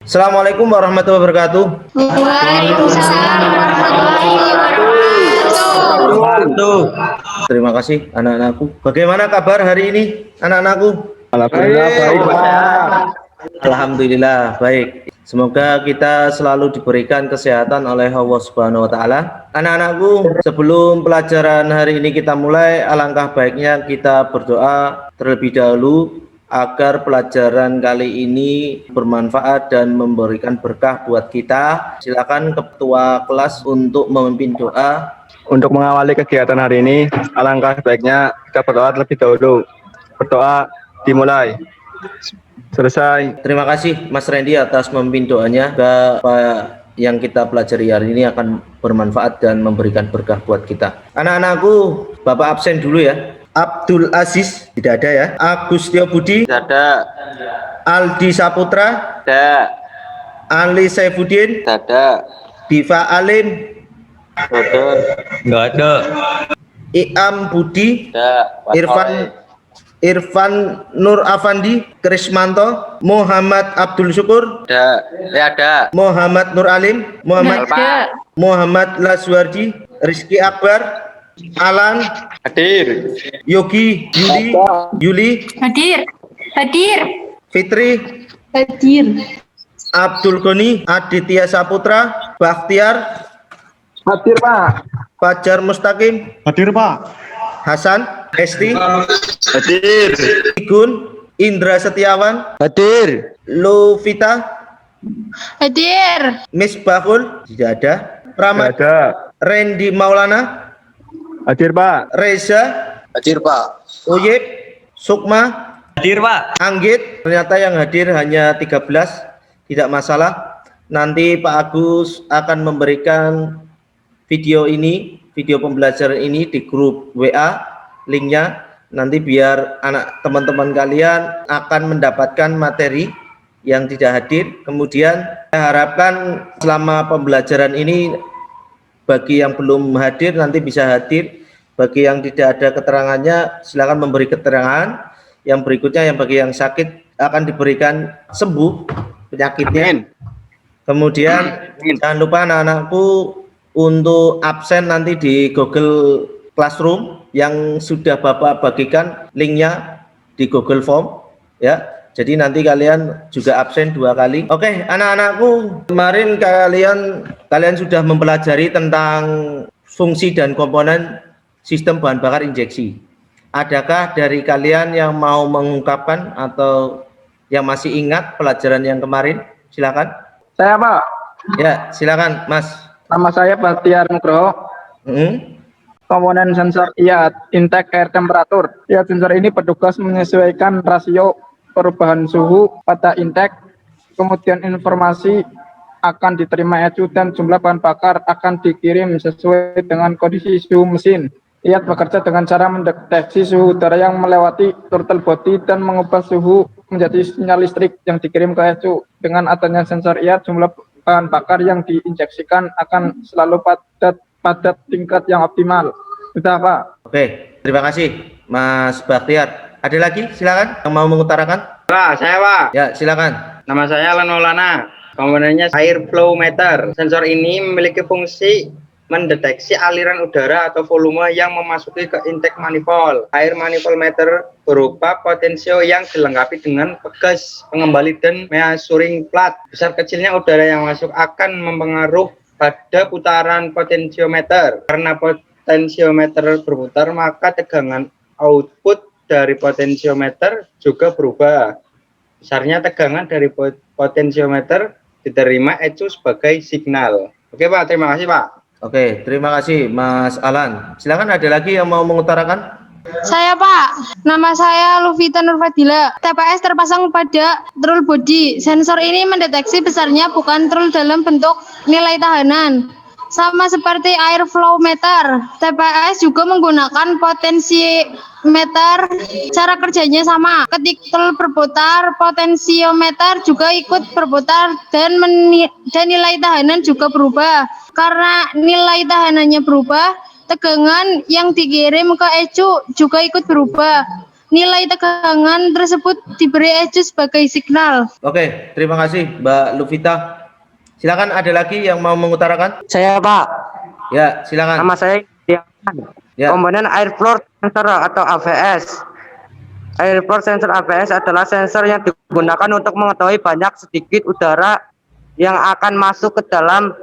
Assalamualaikum warahmatullahi wabarakatuh. Waalaikumsalam warahmatullahi wabarakatuh. Wabarakatuh. Terima kasih anak-anakku. Bagaimana kabar hari ini anak-anakku? Alhamdulillah baik, Pak. Alhamdulillah baik. Semoga kita selalu diberikan kesehatan oleh Allah Subhanahu wa taala. Anak-anakku, sebelum pelajaran hari ini kita mulai, alangkah baiknya kita berdoa terlebih dahulu agar pelajaran kali ini bermanfaat dan memberikan berkah buat kita. Silakan ketua kelas untuk memimpin doa. Untuk mengawali kegiatan hari ini, alangkah baiknya kita berdoa terlebih dahulu. Berdoa dimulai. Selesai. Terima kasih Mas Randy atas memimpin doanya. Apa yang kita pelajari hari ini akan bermanfaat dan memberikan berkah buat kita. Anak-anakku, Bapak absen dulu ya. Abdul Aziz tidak ada ya. Agustio Budi Tidak ada. Aldi Saputra Ada. Ali Saifuddin Tidak ada. Diva Alim Ada. Enggak ada. Iam Budi Ada. Irfan Nur Afandi Krismanto Muhammad Abdul Syukur Ada. Ada. Muhammad Nur Alim Muhammad Laswardi Rizky Akbar Alan Hadir. Yogi Yuli Hadir. Fitri Abdul Goni Aditya Saputra Bakhtiar Hadir, Pak. Fajar Mustaqim Hadir, Pak. Hasan Esti Hadir. Igun Indra Setiawan Hadir. Lovita Hadir. Misbahul tidak ada Rahmat Ada. Randy Maulana Hadir, Pak. Reza Hadir, Pak. Uyip Sukma Hadir, Pak. Anggit. Ternyata yang hadir hanya 13, tidak masalah. Nanti Pak Agus akan memberikan video pembelajaran ini di grup WA, linknya nanti biar teman-teman kalian akan mendapatkan materi yang tidak hadir. Kemudian saya harapkan selama pembelajaran ini bagi yang belum hadir nanti bisa hadir, bagi yang tidak ada keterangannya silakan memberi keterangan. Yang berikutnya yang bagi yang sakit akan diberikan sembuh penyakitnya. Kemudian jangan lupa anak-anakku untuk absen nanti di Google Classroom yang sudah Bapak bagikan linknya di Google Form ya. Jadi nanti kalian juga absen 2 kali. Oke, anak-anakku, kemarin kalian sudah mempelajari tentang fungsi dan komponen sistem bahan bakar injeksi. Adakah dari kalian yang mau mengungkapkan atau yang masih ingat pelajaran yang kemarin? Silakan. Saya, Pak. Ya, silakan, Mas. Nama saya Bakhtiar Nugroho. Komponen sensor IAT, intake air temperatur. IAT sensor ini bertugas menyesuaikan rasio perubahan suhu pada intake, kemudian informasi akan diterima ECU dan jumlah bahan bakar akan dikirim sesuai dengan kondisi suhu mesin. IAT bekerja dengan cara mendeteksi suhu udara yang melewati throttle body dan mengubah suhu menjadi sinyal listrik yang dikirim ke ECU. Dengan adanya sensor IAT, jumlah bahan bakar yang diinjeksikan akan selalu pada tingkat yang optimal. Sudah, Pak. Oke, terima kasih Mas Bakhtiar. Ada lagi silakan yang mau mengutarakan? Pak, saya, Pak. Ya, silakan. Nama saya Alan Maulana. Komponennya air flow meter. Sensor ini memiliki fungsi mendeteksi aliran udara atau volume yang memasuki ke intake manifold. Air manifold meter berupa potensio yang dilengkapi dengan pegas pengembali dan measuring plat. Besar kecilnya udara yang masuk akan mempengaruhi pada putaran potensiometer. Karena potensiometer berputar, maka tegangan output dari potensiometer juga berubah. Besarnya tegangan dari potensiometer diterima ECU sebagai signal. Oke, Pak, terima kasih, Pak. Oke, terima kasih Mas Alan. Silakan, ada lagi yang mau mengutarakan? Saya, Pak. Nama saya Luvita Nurfadila. TPS terpasang pada throttle body. Sensor ini mendeteksi besarnya bukan throttle dalam bentuk nilai tahanan. Sama seperti air flow meter, TPS juga menggunakan potensiometer. Cara kerjanya sama. Ketika berputar, potensiometer juga ikut berputar dan nilai tahanan juga berubah. Karena nilai tahanannya berubah, tegangan yang dikirim ke ECU juga ikut berubah. nilai tegangan tersebut diberi ECU sebagai signal. Oke, terima kasih Mbak Luvita. Silakan, ada lagi yang mau mengutarakan? Saya Pak, Ya, silakan. nama saya Dian. Ya. Komponen air flow sensor atau AVS. Air flow sensor AVS adalah sensor yang digunakan untuk mengetahui banyak sedikit udara yang akan masuk ke dalam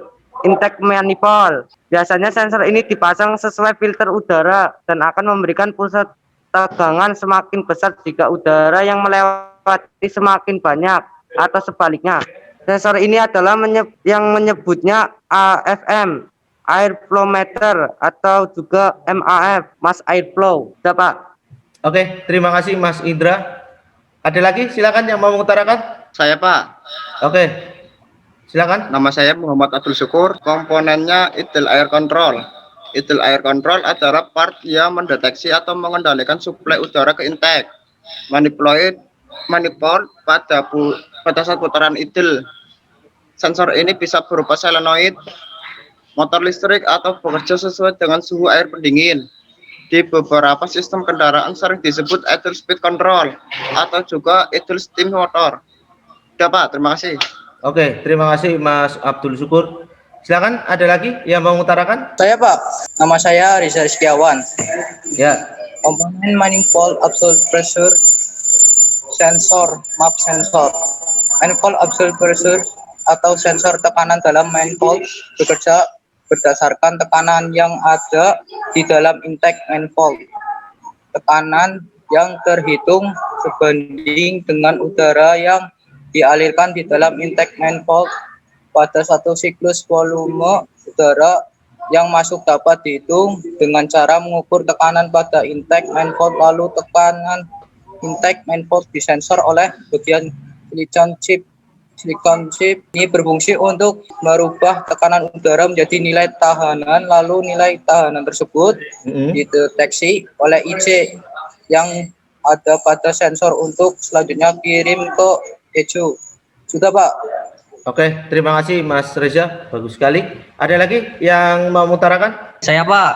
intake manifold. Biasanya sensor ini dipasang sesuai filter udara dan akan memberikan pusat tegangan semakin besar jika udara yang melewati semakin banyak atau sebaliknya. Sensor ini adalah yang menyebutnya AFM, air flow meter, atau juga MAF, mass air flow. Sudah, Pak. Oke, terima kasih Mas Indra. Ada lagi? Silakan yang mau mengutarakan. Saya Pak, Oke, silakan. nama saya Muhammad Abdul Syukur. Komponennya idle air control. Idle air control adalah part yang mendeteksi atau mengendalikan suplai udara ke intake manifold pada saat putaran idle. Sensor ini bisa berupa solenoid, motor listrik, atau bekerja sesuai dengan suhu air pendingin. Di beberapa sistem kendaraan sering disebut idle speed control atau juga idle steam motor. Sudah Pak, terima kasih. Oke, terima kasih Mas Abdul Syukur. Silakan, ada lagi yang mau mengutarakan? Saya Pak, nama saya Riza Rizkiawan. Ya, Komponen manifold absolute pressure sensor, MAP sensor. Manifold absolute pressure atau sensor tekanan dalam manifold bekerja berdasarkan tekanan yang ada di dalam intake manifold. Tekanan yang terhitung sebanding dengan udara yang dialirkan di dalam intake manifold. Pada satu siklus volume udara yang masuk dapat dihitung dengan cara mengukur tekanan pada intake manifold, lalu tekanan intake manifold disensor oleh bagian silicon chip. Silicon chip ini berfungsi untuk merubah tekanan udara menjadi nilai tahanan, lalu nilai tahanan tersebut dideteksi oleh IC yang ada pada sensor untuk selanjutnya kirim ke ECU. Sudah Pak. oke, terima kasih Mas Reza, bagus sekali. Ada lagi yang mau mengutarakan? Saya Pak,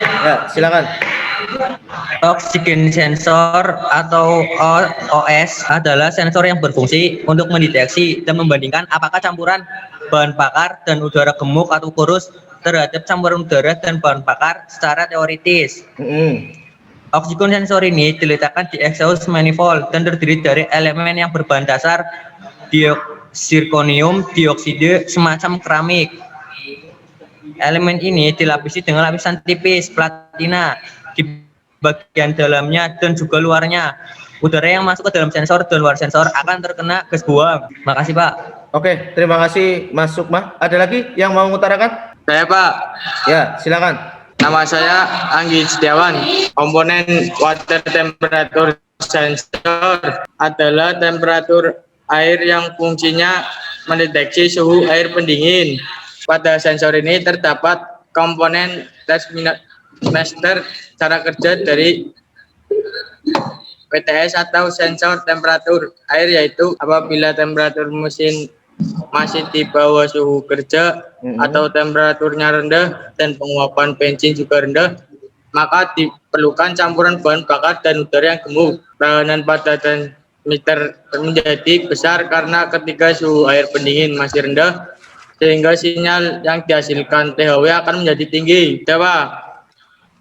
Ya, silakan. oxygen sensor atau OS adalah sensor yang berfungsi untuk mendeteksi dan membandingkan apakah campuran bahan bakar dan udara gemuk atau kurus terhadap campuran udara dan bahan bakar secara teoritis. Oxygen sensor ini diletakkan di exhaust manifold dan terdiri dari elemen yang berbahan dasar zirconium dioksida semacam keramik. Elemen ini dilapisi dengan lapisan tipis platina di bagian dalamnya dan juga luarnya. Udara yang masuk ke dalam sensor dan luar sensor akan terkena gas buang. Makasih Pak. Oke, terima kasih Mas Sukma. Ada lagi yang mau mengutarakan? Saya Pak, Ya, silakan. nama saya Anggi Setiawan. Komponen water temperature sensor adalah temperatur air yang fungsinya mendeteksi suhu air pendingin. Pada sensor ini terdapat komponen thermometer, cara kerja dari PTS atau sensor temperatur air, yaitu apabila temperatur mesin masih di bawah suhu kerja atau temperaturnya rendah dan penguapan bensin juga rendah, maka diperlukan campuran bahan bakar dan udara yang gemuk. Tahanan pada meter menjadi besar karena ketika suhu air pendingin masih rendah, sehingga sinyal yang dihasilkan THW akan menjadi tinggi. Coba.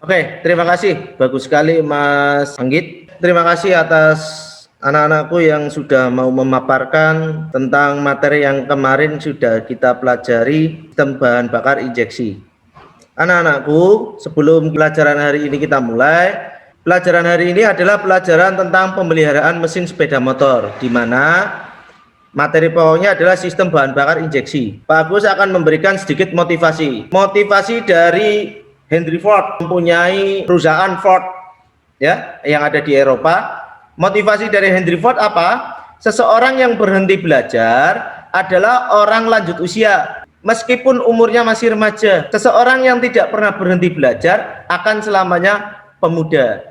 Oke, terima kasih. Bagus sekali Mas Anggit. Terima kasih atas anak-anakku yang sudah mau memaparkan tentang materi yang kemarin sudah kita pelajari, sistem bahan bakar injeksi. Anak-anakku, sebelum pelajaran hari ini kita mulai, pelajaran hari ini adalah pelajaran tentang pemeliharaan mesin sepeda motor, di mana materi pokoknya adalah sistem bahan bakar injeksi. Pak Agus akan memberikan sedikit motivasi. Motivasi dari Henry Ford, mempunyai perusahaan Ford ya yang ada di Eropa. Motivasi dari Henry Ford apa? Seseorang yang berhenti belajar adalah orang lanjut usia. Meskipun umurnya masih remaja, seseorang yang tidak pernah berhenti belajar akan selamanya pemuda.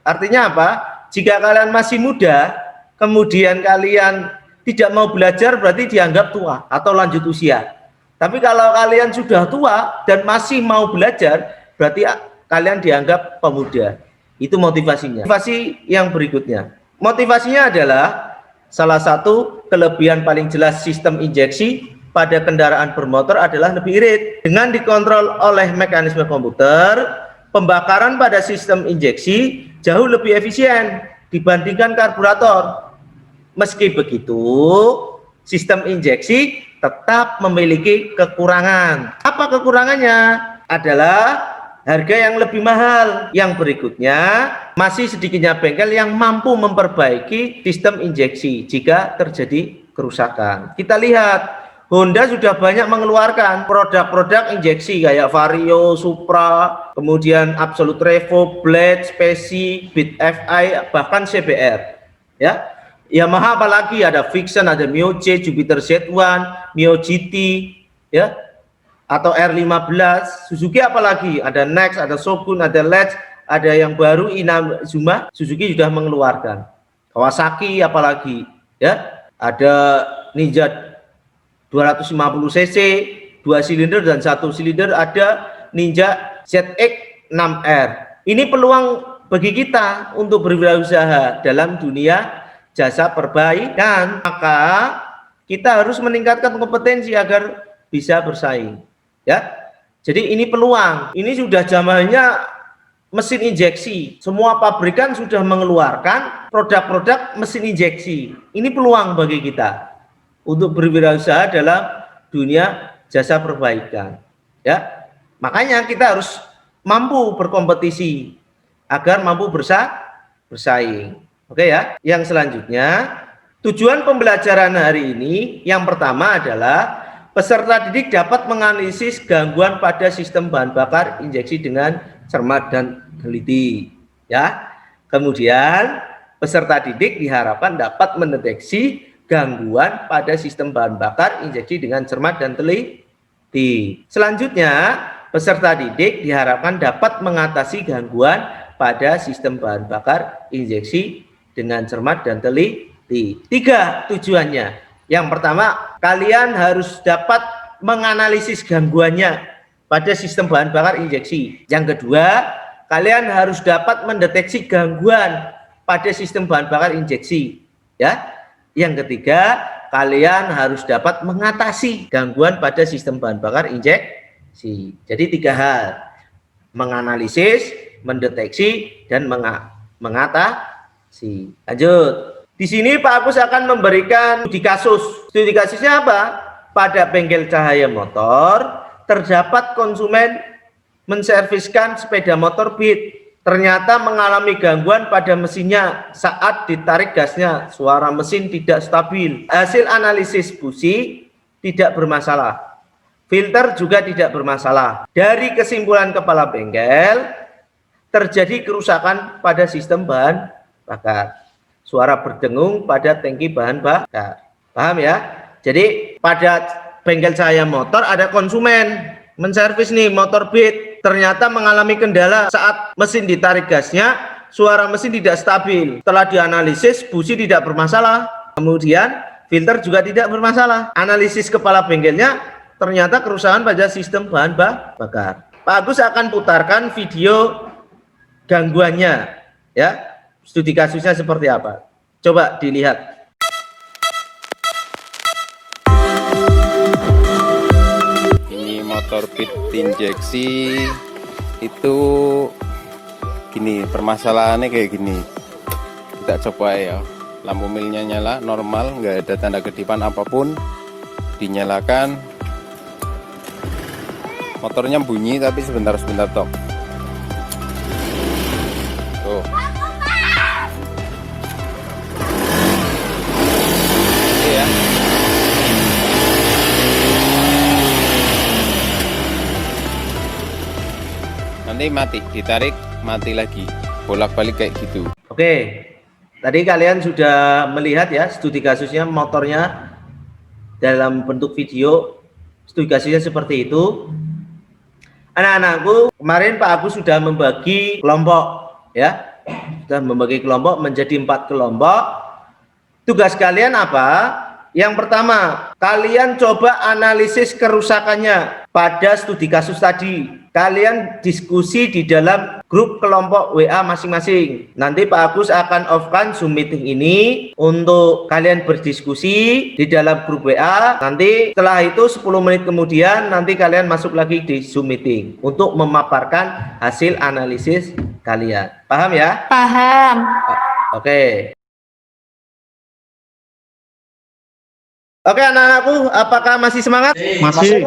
Artinya apa? Jika kalian masih muda, kemudian kalian tidak mau belajar, berarti dianggap tua atau lanjut usia. Tapi kalau kalian sudah tua dan masih mau belajar, berarti kalian dianggap pemuda. Itu motivasinya. Motivasi yang berikutnya. Motivasinya adalah salah satu kelebihan paling jelas sistem injeksi pada kendaraan bermotor adalah lebih irit. Dengan dikontrol oleh mekanisme komputer, pembakaran pada sistem injeksi jauh lebih efisien dibandingkan karburator. Meski begitu, sistem injeksi tetap memiliki kekurangan. Apa kekurangannya? Adalah harga yang lebih mahal. Yang berikutnya, masih sedikitnya bengkel yang mampu memperbaiki sistem injeksi jika terjadi kerusakan. Kita lihat, Honda sudah banyak mengeluarkan produk-produk injeksi kayak Vario, Supra, kemudian Absolute Revo, Blade, Speci, Beat FI, bahkan CBR. Ya, Yamaha apalagi ada Vixen, ada Mio J, Jupiter Z1, Mio GT, ya, atau R15. Suzuki apalagi ada Next, ada Shogun, ada Ledge, ada yang baru Inazuma, Suzuki sudah mengeluarkan. Kawasaki apalagi, ya, ada Ninja 250 cc, 2 silinder dan 1 silinder, ada Ninja ZX-6R. Ini peluang bagi kita untuk berwirausaha dalam dunia jasa perbaikan, maka kita harus meningkatkan kompetensi agar bisa bersaing, ya. Jadi ini peluang. Ini sudah zamannya mesin injeksi. Semua pabrikan sudah mengeluarkan produk-produk mesin injeksi. Ini peluang bagi kita untuk berwirausaha dalam dunia jasa perbaikan, ya. Makanya kita harus mampu berkompetisi agar mampu bersaing. Oke ya. Yang selanjutnya, tujuan pembelajaran hari ini yang pertama adalah peserta didik dapat menganalisis gangguan pada sistem bahan bakar injeksi dengan cermat dan teliti, ya. Kemudian peserta didik diharapkan dapat mendeteksi gangguan pada sistem bahan bakar injeksi dengan cermat dan teliti. Selanjutnya, peserta didik diharapkan dapat mengatasi gangguan pada sistem bahan bakar injeksi dengan cermat dan teliti. 3 tujuannya. Yang pertama, kalian harus dapat menganalisis gangguannya pada sistem bahan bakar injeksi. Yang kedua, kalian harus dapat mendeteksi gangguan pada sistem bahan bakar injeksi, ya. Yang ketiga, kalian harus dapat mengatasi gangguan pada sistem bahan bakar injeksi. Jadi 3 hal: menganalisis, mendeteksi, dan mengatasi. Lanjut. Di sini Pak Agus akan memberikan studi kasus. Studi kasusnya apa? Pada bengkel cahaya motor terdapat konsumen menserviskan sepeda motor Beat. Ternyata mengalami gangguan pada mesinnya saat ditarik gasnya. Suara mesin tidak stabil. Hasil analisis busi tidak bermasalah. Filter juga tidak bermasalah. Dari kesimpulan kepala bengkel, terjadi kerusakan pada sistem bahan bakar. Suara berdengung pada tangki bahan bakar. Paham ya? Jadi pada bengkel cahaya motor ada konsumen menservis nih motor Beat. Ternyata mengalami kendala saat mesin ditarik gasnya, suara mesin tidak stabil. Setelah dianalisis, busi tidak bermasalah. Kemudian filter juga tidak bermasalah. Analisis kepala bengkelnya ternyata kerusakan pada sistem bahan bakar. Pak Agus akan putarkan video gangguannya, ya. Studi kasusnya seperti apa? Coba dilihat. Ini motor Beat injeksi itu gini, permasalahannya kayak gini. Kita coba ya. Lampu milnya nyala normal, nggak ada tanda kedipan apapun. Dinyalakan, motornya bunyi tapi sebentar-sebentar tok. Tuh. Ya. Nanti mati, ditarik mati lagi, bolak-balik kayak gitu. Oke, tadi kalian sudah melihat ya studi kasusnya motornya dalam bentuk video. Studi kasusnya seperti itu. Anak-anakku, kemarin Pak Agus sudah membagi kelompok, ya, sudah membagi kelompok menjadi 4 kelompok. Tugas kalian apa? Yang pertama, kalian coba analisis kerusakannya pada studi kasus tadi. Kalian diskusi di dalam grup kelompok WA masing-masing. Nanti Pak Agus akan off-kan Zoom meeting ini untuk kalian berdiskusi di dalam grup WA. Nanti setelah itu 10 menit kemudian nanti kalian masuk lagi di Zoom meeting untuk memaparkan hasil analisis kalian. Paham ya? Paham. Oke. Oke anak-anakku, apakah masih semangat? Masih.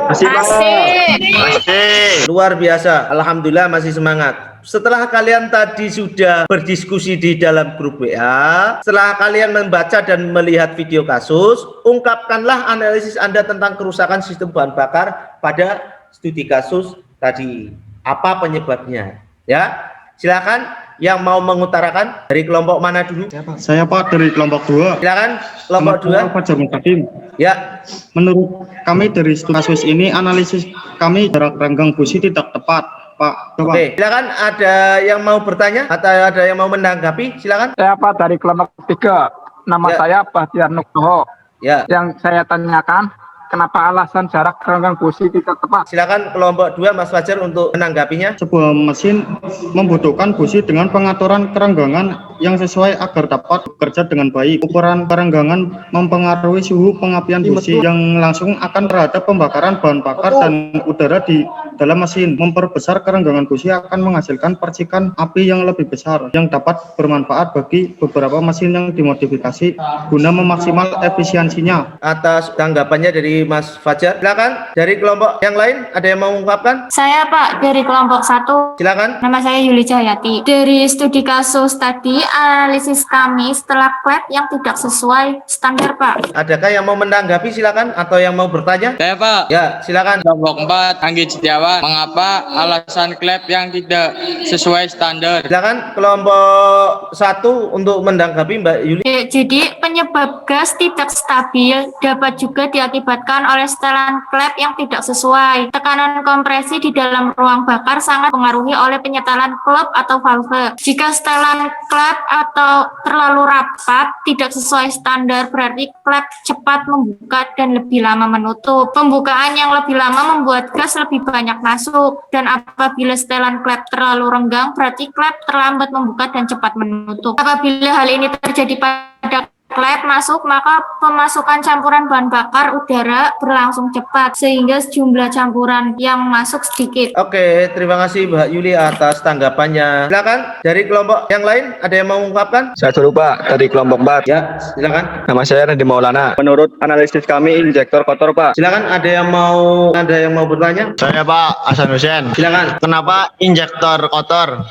Luar biasa, alhamdulillah masih semangat. Setelah kalian tadi sudah berdiskusi di dalam grup WA, setelah kalian membaca dan melihat video kasus, ungkapkanlah analisis Anda tentang kerusakan sistem bahan bakar pada studi kasus tadi. Apa penyebabnya? Ya, silakan. Yang mau mengutarakan dari kelompok mana dulu? Saya Pak dari kelompok 2. Silakan kelompok 2. Fajar Mustaqim. Ya. Menurut kami dari studi kasus ini analisis kami jarak renggang busi tidak tepat, Pak. Coba. Oke, silakan ada yang mau bertanya atau ada yang mau menanggapi? Silakan. Saya Pak dari kelompok 3. Nama Ya. saya Bahtiar Nugroho. Ya. Yang saya tanyakan, kenapa alasan jarak renggang busi tidak tepat? Silakan kelompok 2 Mas Fajar untuk menanggapinya. Sebuah mesin membutuhkan busi dengan pengaturan kerenggangan yang sesuai agar dapat bekerja dengan baik. Ukuran kerenggangan mempengaruhi suhu pengapian busi yang langsung akan terhadap pembakaran bahan bakar dan udara di dalam mesin. Memperbesar kerenggangan busi akan menghasilkan percikan api yang lebih besar yang dapat bermanfaat bagi beberapa mesin yang dimodifikasi guna memaksimal efisiensinya. Atas tanggapannya dari Mas Fajar. Silakan dari kelompok yang lain ada yang mau mengungkapkan? Saya Pak dari kelompok 1. Silakan. Nama saya Yuli Cahyati. Dari studi kasus tadi, analisis kami setelah klep yang tidak sesuai standar, Pak. Adakah yang mau menanggapi? Silakan atau yang mau bertanya? Saya Pak, Ya, silakan. kelompok 4, Anggi Setiawan. Mengapa alasan klep yang tidak sesuai standar? Silakan kelompok 1 untuk menanggapi Mbak Yuli. Jadi penyebab gas tidak stabil dapat juga diakibatkan oleh setelan klep yang tidak sesuai. Tekanan kompresi di dalam ruang bakar sangat mempengaruhi oleh penyetelan klep atau valve. Jika setelan klep atau terlalu rapat, tidak sesuai standar, berarti klep cepat membuka dan lebih lama menutup. Pembukaan yang lebih lama membuat gas lebih banyak masuk, dan apabila setelan klep terlalu renggang, berarti klep terlambat membuka dan cepat menutup. Apabila hal ini terjadi pada klep masuk, maka pemasukan campuran bahan bakar udara berlangsung cepat sehingga jumlah campuran yang masuk sedikit. Oke, terima kasih Mbak Yuli atas tanggapannya. Silakan dari kelompok yang lain ada yang mau mengungkapkan? Saya dulu Pak dari kelompok 4. Ya, silakan. Nama saya Randy Maulana. Menurut analisis kami injektor kotor Pak. Silakan ada yang mau bertanya? Saya Pak Hasan Hussein. Silakan. Kenapa injektor kotor?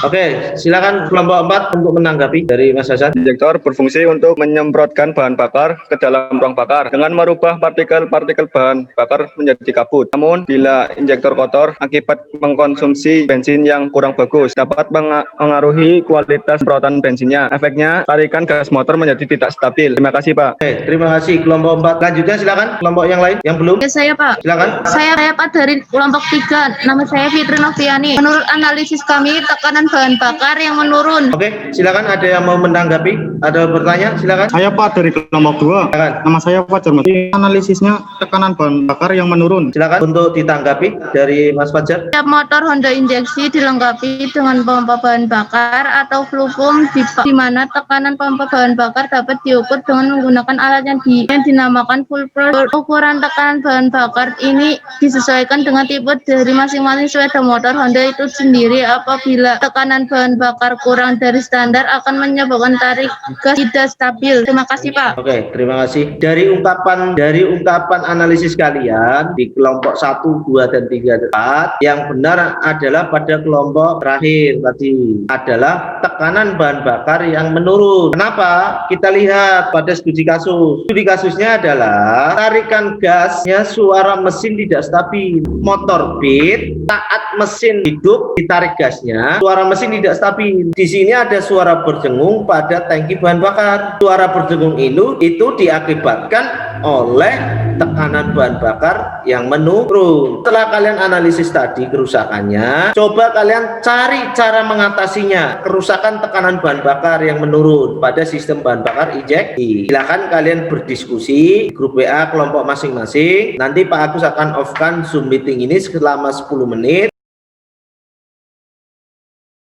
Oke, silakan kelompok 4 untuk menanggapi dari Mas Hasan. Injektor berfungsi untuk menyemprotkan bahan bakar ke dalam ruang bakar dengan merubah partikel-partikel bahan bakar menjadi kabut. Namun, bila injektor kotor akibat mengkonsumsi bensin yang kurang bagus, dapat mengaruhi kualitas semprotan bensinnya. Efeknya, tarikan gas motor menjadi tidak stabil. Terima kasih, Pak. Oke, terima kasih kelompok 4. Lanjutnya silakan kelompok yang lain yang belum. Saya Pak. Silakan. Saya Pak dari kelompok 3. Nama saya Fitri Noviani. Menurut analisis kami, tekanan bahan bakar yang menurun. Oke, silakan ada yang mau menanggapi, ada bertanya, silakan. Saya Pak dari kelompok 2. Silakan. Nama saya Fajar Mustaqim. Analisisnya tekanan bahan bakar yang menurun. Silakan untuk ditanggapi dari Mas Fajar. Setiap motor Honda injeksi dilengkapi dengan pompa bahan bakar atau flue pump di mana tekanan pompa bahan bakar dapat diukur dengan menggunakan alat yang dinamakan full pressure. Ukuran tekanan bahan bakar ini disesuaikan dengan tipe dari masing-masing sepeda motor Honda itu sendiri. Apabila tekanan bahan bakar kurang dari standar akan menyebabkan tarik gas tidak stabil. Terima kasih Pak. Oke, terima kasih. Dari ungkapan analisis kalian di kelompok 1, 2, dan 3 4, yang benar adalah pada kelompok terakhir tadi adalah tekanan bahan bakar yang menurun. Kenapa? Kita lihat pada studi kasus. Studi kasusnya adalah tarikan gasnya suara mesin tidak stabil. Motor beat saat mesin hidup ditarik gasnya, suara mesin tidak stabil. Di sini ada suara berdengung pada tangki bahan bakar. Suara berdengung itu diakibatkan oleh tekanan bahan bakar yang menurun. Setelah kalian analisis tadi kerusakannya, coba kalian cari cara mengatasinya. Kerusakan tekanan bahan bakar yang menurun pada sistem bahan bakar injeksi. Silahkan kalian berdiskusi grup WA kelompok masing-masing. Nanti Pak Agus akan off-kan Zoom meeting ini selama 10 menit.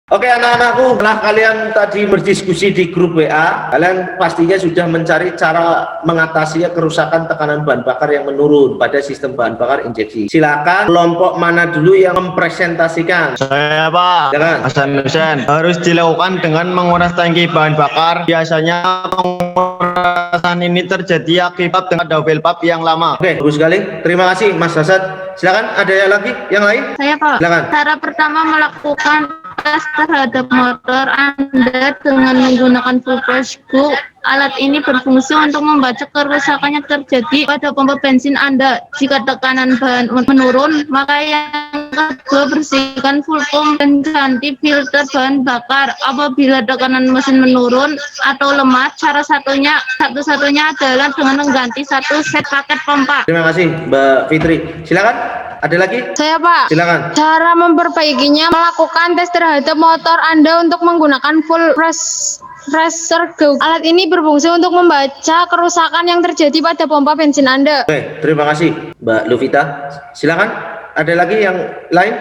Oke anak-anakku, setelah kalian tadi berdiskusi di grup WA, kalian pastinya sudah mencari cara mengatasi kerusakan tekanan bahan bakar yang menurun pada sistem bahan bakar injeksi. Silakan kelompok mana dulu yang mempresentasikan? Saya Pak. Silakan. Hasan Hussein. Harus dilakukan dengan menguras tangki bahan bakar. Biasanya pengurasan ini terjadi akibat dengan double pump yang lama. Oke, bagus sekali. Terima kasih Mas Hasan. Silakan, ada yang lagi yang lain? Saya Pak. Silakan. Cara pertama melakukan tes terhadap motor Anda dengan menggunakan full flash book. Alat ini berfungsi untuk membaca kerusakan yang terjadi pada pompa bensin Anda. Jika tekanan bahan menurun, maka yang kedua bersihkan full pump dan ganti filter bahan bakar. Apabila tekanan mesin menurun atau lemah, cara satu-satunya adalah dengan mengganti satu set paket pompa. Terima kasih Mbak Fitri. Silakan. Ada lagi? Saya Pak. Silakan. Cara memperbaikinya melakukan tes terhadap motor Anda untuk menggunakan full pressure gauge. Alat ini berfungsi untuk membaca kerusakan yang terjadi pada pompa bensin Anda. Oke, terima kasih Mbak Luvita. Silakan. Ada lagi yang lain?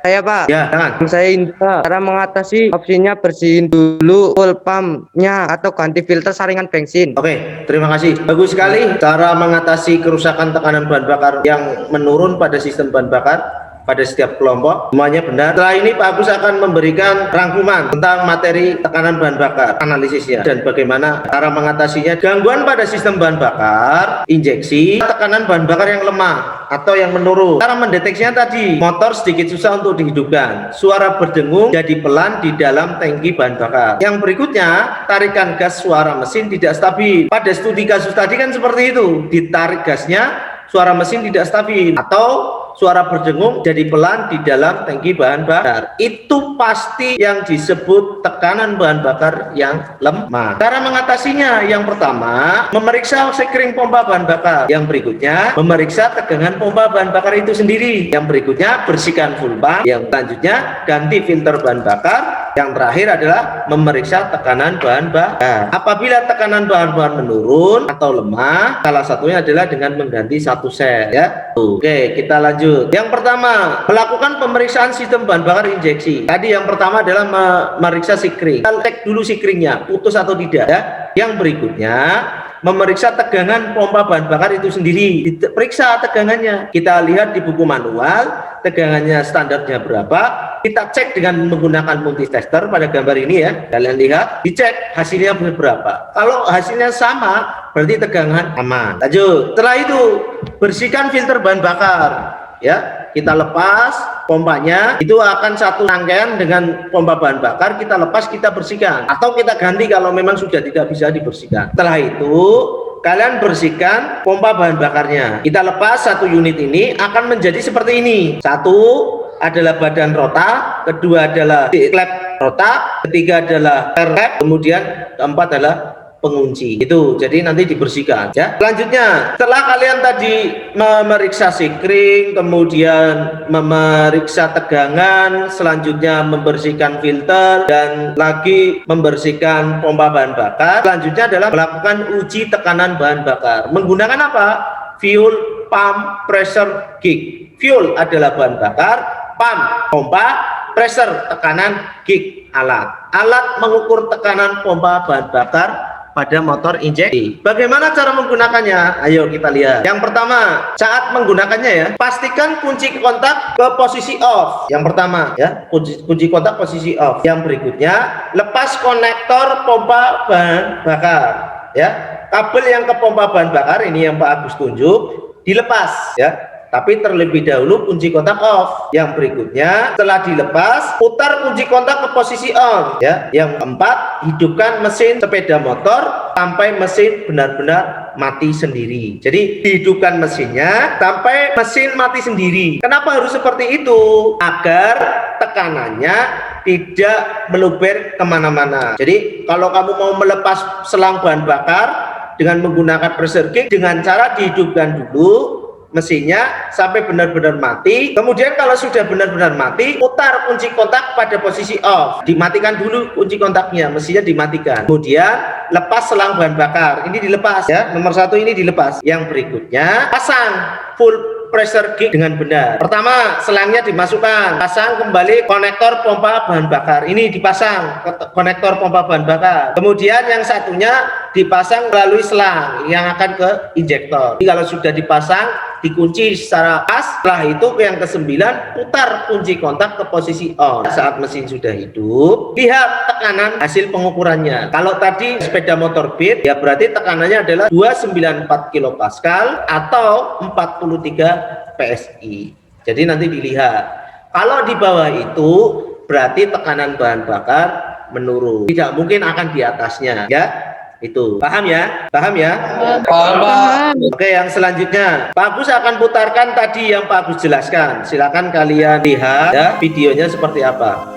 Saya Pak. Ya, silakan. Saya Indra. Cara mengatasi opsinya bersihin dulu full pumpnya atau ganti filter saringan bensin. Oke, terima kasih. Bagus sekali cara mengatasi kerusakan tekanan bahan bakar yang menurun pada sistem bahan bakar pada setiap kelompok. Semuanya benar. Setelah ini Pak Agus akan memberikan rangkuman tentang materi tekanan bahan bakar, analisisnya dan bagaimana cara mengatasinya. Gangguan pada sistem bahan bakar injeksi, tekanan bahan bakar yang lemah atau yang menurun. Cara mendeteksinya tadi, motor sedikit susah untuk dihidupkan, suara berdengung jadi pelan di dalam tangki bahan bakar. Yang berikutnya, tarikan gas suara mesin tidak stabil. Pada studi kasus tadi kan seperti itu, ditarik gasnya suara mesin tidak stabil atau suara berdengung jadi pelan di dalam tangki bahan bakar. Itu pasti yang disebut tekanan bahan bakar yang lemah. Cara mengatasinya, yang pertama memeriksa sekring pompa bahan bakar, yang berikutnya memeriksa tegangan pompa bahan bakar itu sendiri, yang berikutnya bersihkan full pump, yang selanjutnya ganti filter bahan bakar, yang terakhir adalah memeriksa tekanan bahan bakar. Apabila tekanan bahan bakar menurun atau lemah, salah satunya adalah dengan mengganti satu set ya. Oke, kita lanjut. Yang pertama, melakukan pemeriksaan sistem bahan bakar injeksi. Tadi yang pertama adalah memeriksa sikring. Kita cek dulu sikringnya putus atau tidak ya. Yang berikutnya memeriksa tegangan pompa bahan bakar itu sendiri. Diperiksa tegangannya. Kita lihat di buku manual tegangannya standarnya berapa. Kita cek dengan menggunakan multitester pada gambar ini ya. Kalian lihat, dicek hasilnya berapa. Kalau hasilnya sama, berarti tegangan aman. Lanjut. Setelah itu bersihkan filter bahan bakar. Ya, kita lepas pompanya, itu akan satu rangkaian dengan pompa bahan bakar, kita lepas, kita bersihkan atau kita ganti kalau memang sudah tidak bisa dibersihkan. Setelah itu kalian bersihkan pompa bahan bakarnya, kita lepas satu unit ini akan menjadi seperti ini. Satu adalah badan rota, kedua adalah klep rota, ketiga adalah klep, kemudian keempat adalah pengunci. Itu jadi nanti dibersihkan ya. Selanjutnya, setelah kalian tadi memeriksa sikring, kemudian memeriksa tegangan, selanjutnya membersihkan filter dan lagi membersihkan pompa bahan bakar, selanjutnya adalah melakukan uji tekanan bahan bakar menggunakan apa? Fuel, pump, pressure, gauge. Fuel adalah bahan bakar, pump pompa, pressure tekanan, gauge alat. Alat mengukur tekanan pompa bahan bakar pada motor injeksi. Bagaimana cara menggunakannya? Ayo kita lihat. Yang pertama, saat menggunakannya ya, pastikan kunci kontak ke posisi off. Yang pertama ya, kunci kontak posisi off. Yang berikutnya, lepas konektor pompa bahan bakar ya. Kabel yang ke pompa bahan bakar ini yang Pak Agus tunjuk dilepas ya. Tapi terlebih dahulu kunci kontak off. Yang berikutnya, setelah dilepas, putar kunci kontak ke posisi on ya. Yang keempat, hidupkan mesin sepeda motor sampai mesin benar-benar mati sendiri. Jadi dihidupkan mesinnya sampai mesin mati sendiri. Kenapa harus seperti itu? Agar tekanannya tidak meluber kemana-mana. Jadi kalau kamu mau melepas selang bahan bakar dengan menggunakan pressure gauge, dengan cara dihidupkan dulu mesinnya sampai benar-benar mati. Kemudian kalau sudah benar-benar mati, putar kunci kontak pada posisi off. Dimatikan dulu kunci kontaknya, mesinnya dimatikan. Kemudian lepas selang bahan bakar. Ini dilepas ya. Nomor 1 ini dilepas. Yang berikutnya, pasang full pressure gauge dengan benar. Pertama, selangnya dimasukkan, pasang kembali konektor pompa bahan bakar. Ini dipasang konektor pompa bahan bakar. Kemudian yang satunya dipasang melalui selang yang akan ke injektor. Jadi kalau sudah dipasang, dikunci secara pas. Setelah itu yang ke-9, putar kunci kontak ke posisi on. Saat mesin sudah hidup, lihat tekanan hasil pengukurannya. Kalau tadi sepeda motor Beat, ya berarti tekanannya adalah 294 kilopascal atau 43 PSI. Jadi nanti dilihat. Kalau di bawah itu berarti tekanan bahan bakar menurun. Tidak mungkin akan di atasnya, ya. Itu. Paham ya? Paham ya? Paham. Oke, yang selanjutnya Pak Agus akan putarkan tadi yang Pak Agus jelaskan. Silakan kalian lihat ya videonya seperti apa.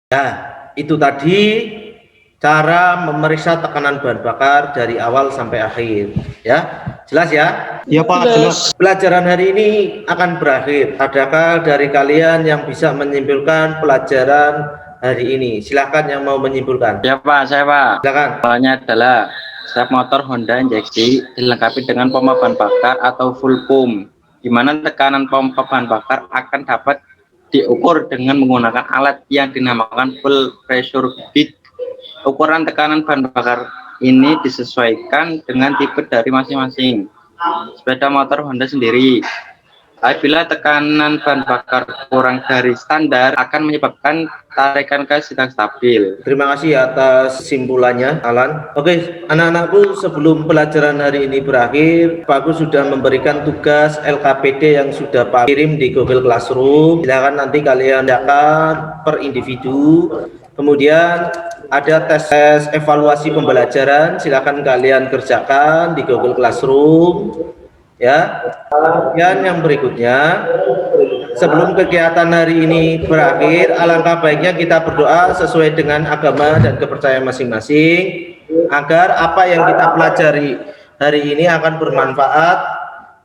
Nah, itu tadi cara memeriksa tekanan bahan bakar dari awal sampai akhir, ya. Jelas ya? Ya Pak, jelas. Pelajaran hari ini akan berakhir. Adakah dari kalian yang bisa menyimpulkan pelajaran hari ini? Silakan yang mau menyimpulkan. Ya Pak, saya Pak. Silakan. Soalnya adalah setiap motor Honda injeksi dilengkapi dengan pompa bahan bakar atau full pump, di mana tekanan pompa bahan bakar akan dapat diukur dengan menggunakan alat yang dinamakan full pressure gauge. Ukuran tekanan bahan bakar ini disesuaikan dengan tipe dari masing-masing sepeda motor Honda sendiri. Apabila tekanan bahan bakar kurang dari standar akan menyebabkan tarikan gas tidak stabil. Terima kasih atas simpulannya, Alan. Oke, anak-anakku, sebelum pelajaran hari ini berakhir, Pak Agus sudah memberikan tugas LKPD yang sudah Pak kirim di Google Classroom. Silakan nanti kalian kerjakan per individu. Kemudian ada tes evaluasi pembelajaran, silakan kalian kerjakan di Google Classroom. Ya, kemudian yang berikutnya, sebelum kegiatan hari ini berakhir, alangkah baiknya kita berdoa sesuai dengan agama dan kepercayaan masing-masing, agar apa yang kita pelajari hari ini akan bermanfaat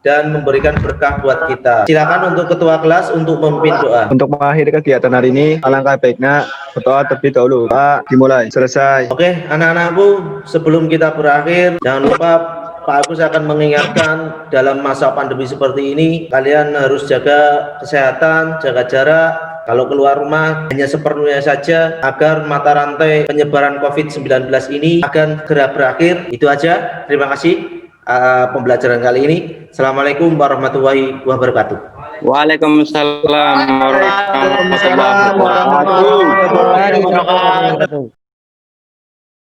dan memberikan berkah buat kita. Silakan untuk ketua kelas untuk memimpin doa. Untuk mengakhiri kegiatan hari ini, alangkah baiknya berdoa terlebih dahulu. Pak, dimulai. Selesai. Oke, anak-anakku, sebelum kita berakhir, jangan lupa Pak Agus akan mengingatkan dalam masa pandemi seperti ini, kalian harus jaga kesehatan, jaga jarak. Kalau keluar rumah hanya seperlunya saja agar mata rantai penyebaran COVID-19 ini akan segera berakhir. Itu aja. Terima kasih pembelajaran kali ini. Assalamualaikum warahmatullahi wabarakatuh. Waalaikumsalam warahmatullahi wabarakatuh.